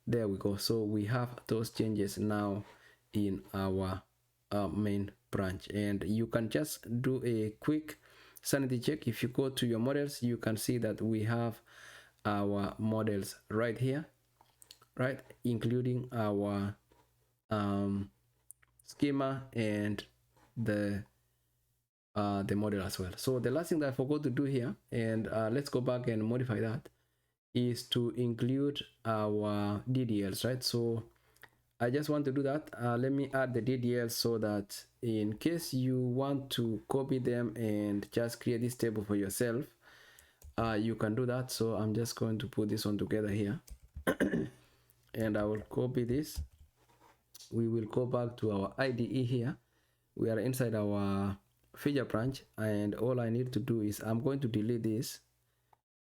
Speaker 1: there we go. So we have those changes now in our main branch, and you can just do a quick sanity check. If you go to your models, you can see that we have our models right here, right, including our schema and the model as well. So the last thing that I forgot to do here, and let's go back and modify that, is to include our DDLs, right? So I just want to do that. Let me add the DDL so that in case you want to copy them and just create this table for yourself, you can do that. So I'm just going to put this one together here and I will copy this. We will go back to our IDE here. We are inside our feature branch, and all I need to do is I'm going to delete this.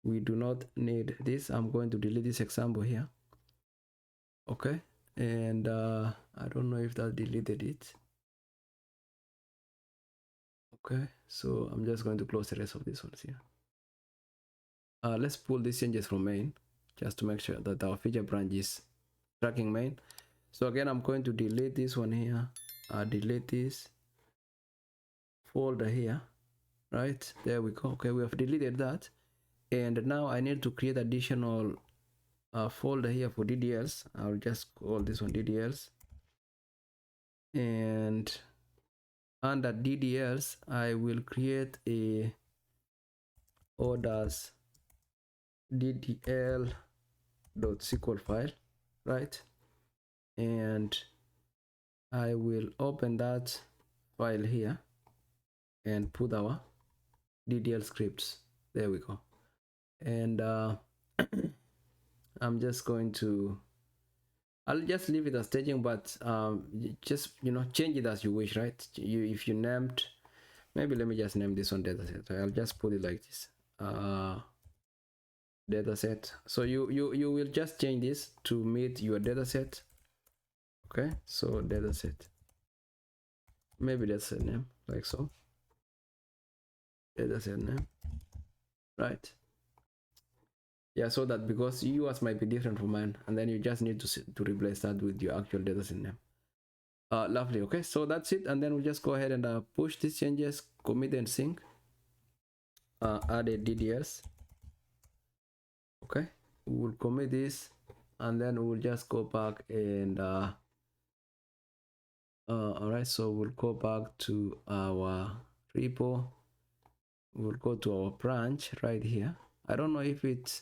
Speaker 1: We do not need this. I'm going to delete this example here. Okay, and I don't know if that deleted it. Okay, so I'm just going to close the rest of these ones here. Let's pull these changes from main just to make sure that our feature branch is tracking main. So again, I'm going to delete this one here. Delete this folder here. Right, there we go. Okay, we have deleted that, and now I need to create additional folder here for DDLs. I'll just call this one DDLs, and under DDLs I will create a orders ddl.sql file, right? And I will open that file here and put our DDL scripts. There we go. And I'm just going to, I'll just leave it as staging, but just, you know, change it as you wish, right? If you named, maybe let me just name this one dataset. I'll just put it like this, dataset. So you will just change this to meet your dataset. Okay, so dataset, maybe that's a name, like so. Dataset name, right? Yeah, so that because yours might be different from mine, and then you just need to replace that with your actual dataset name. Lovely. Okay, so that's it, and then we'll just go ahead and push these changes, commit and sync. Add a DDLs. Okay, we'll commit this, and then we'll just go back and all right, so we'll go back to our repo. We'll go to our branch right here. I don't know if it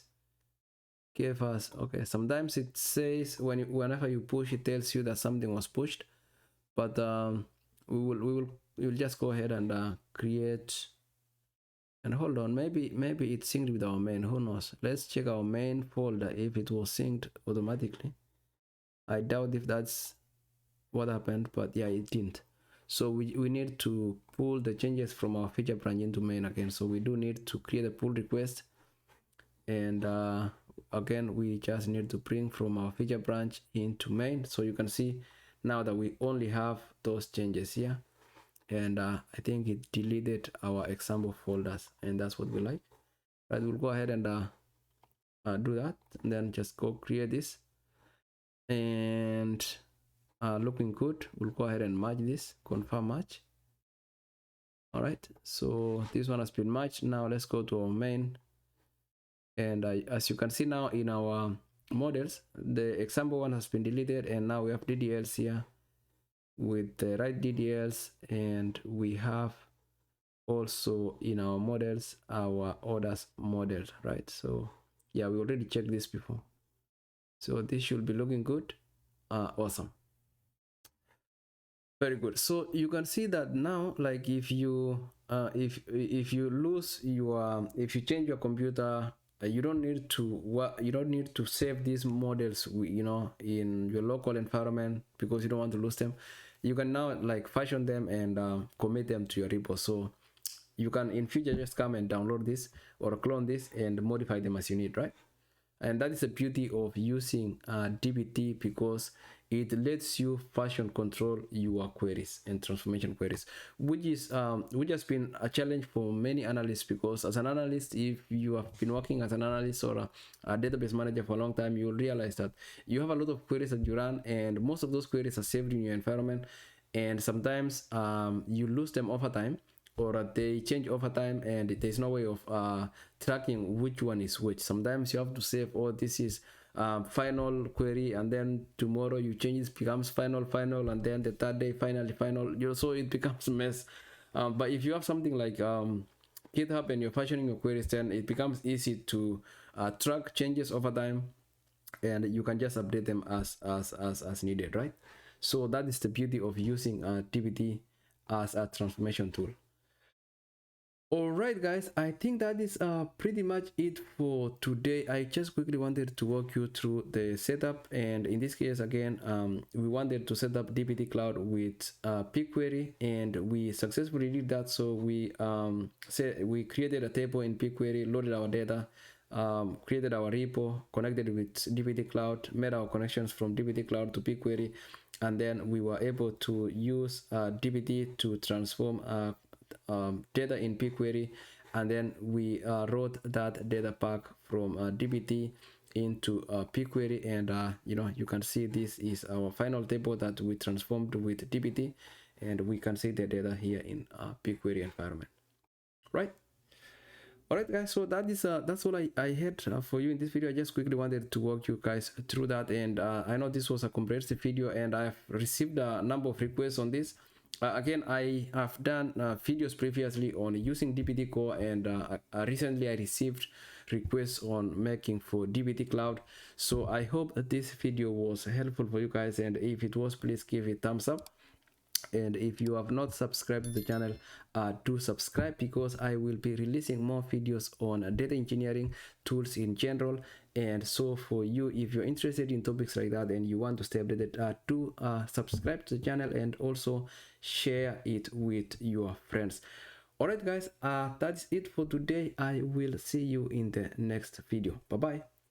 Speaker 1: gave us, okay, sometimes it says whenever you push, it tells you that something was pushed, but we'll just go ahead and create, and hold on, maybe it's synced with our main, who knows. Let's check our main folder if it was synced automatically. I doubt if that's what happened, but yeah, it didn't. So we need to pull the changes from our feature branch into main again. So we do need to create a pull request, and again we just need to bring from our feature branch into main. So you can see now that we only have those changes here, and I think it deleted our example folders, and that's what we like, right? We'll go ahead and do that, and then just go create this, and looking good. We'll go ahead and merge this, confirm match. All right, so this one has been matched. Now let's go to our main, and as you can see now in our models, the example one has been deleted, and now we have DDLs here with the right DDLs, and we have also in our models our orders model, right? So yeah, we already checked this before, so this should be looking good. Awesome, very good. So you can see that now, like if you lose your, if you change your computer, you don't need to save these models, you know, in your local environment, because you don't want to lose them. You can now like fashion them and commit them to your repo. So you can in future just come and download this or clone this and modify them as you need, right? And that is the beauty of using DBT, because it lets you fashion control your queries and transformation queries, which has been a challenge for many analysts, because as an analyst, if you have been working as an analyst or a database manager for a long time, you'll realize that you have a lot of queries that you run, and most of those queries are saved in your environment, and sometimes you lose them over time, or they change over time, and there's no way of tracking which one is which. Sometimes you have to save, oh, this is final query, and then tomorrow you change it, becomes final, and then the third day final, you know, so it becomes a mess. But if you have something like GitHub and you're fashioning your queries, then it becomes easy to track changes over time, and you can just update them as needed, right? So that is the beauty of using DBT as a transformation tool. All right, guys, I think that is pretty much it for today. I just quickly wanted to walk you through the setup, and in this case, again, we wanted to set up DBT Cloud with BigQuery, and we successfully did that. So we created a table in BigQuery, loaded our data, created our repo, connected with DBT Cloud, made our connections from DBT Cloud to BigQuery, and then we were able to use DBT to transform data in BigQuery, and then we wrote that data pack from DBT into BigQuery, and you can see this is our final table that we transformed with DBT, and we can see the data here in BigQuery environment, right? All right, guys, so that's all I had for you in this video. I just quickly wanted to walk you guys through that, and I know this was a comprehensive video, and I've received a number of requests on this. Again, I have done videos previously on using DBT Core, and recently I received requests on making for DBT Cloud. So I hope that this video was helpful for you guys, and if it was, please give it a thumbs up. And if you have not subscribed to the channel, do subscribe, because I will be releasing more videos on data engineering tools in general. And so for you, if you're interested in topics like that and you want to stay updated, do subscribe to the channel and also share it with your friends. All right, guys, that's it for today. I will see you in the next video. Bye bye.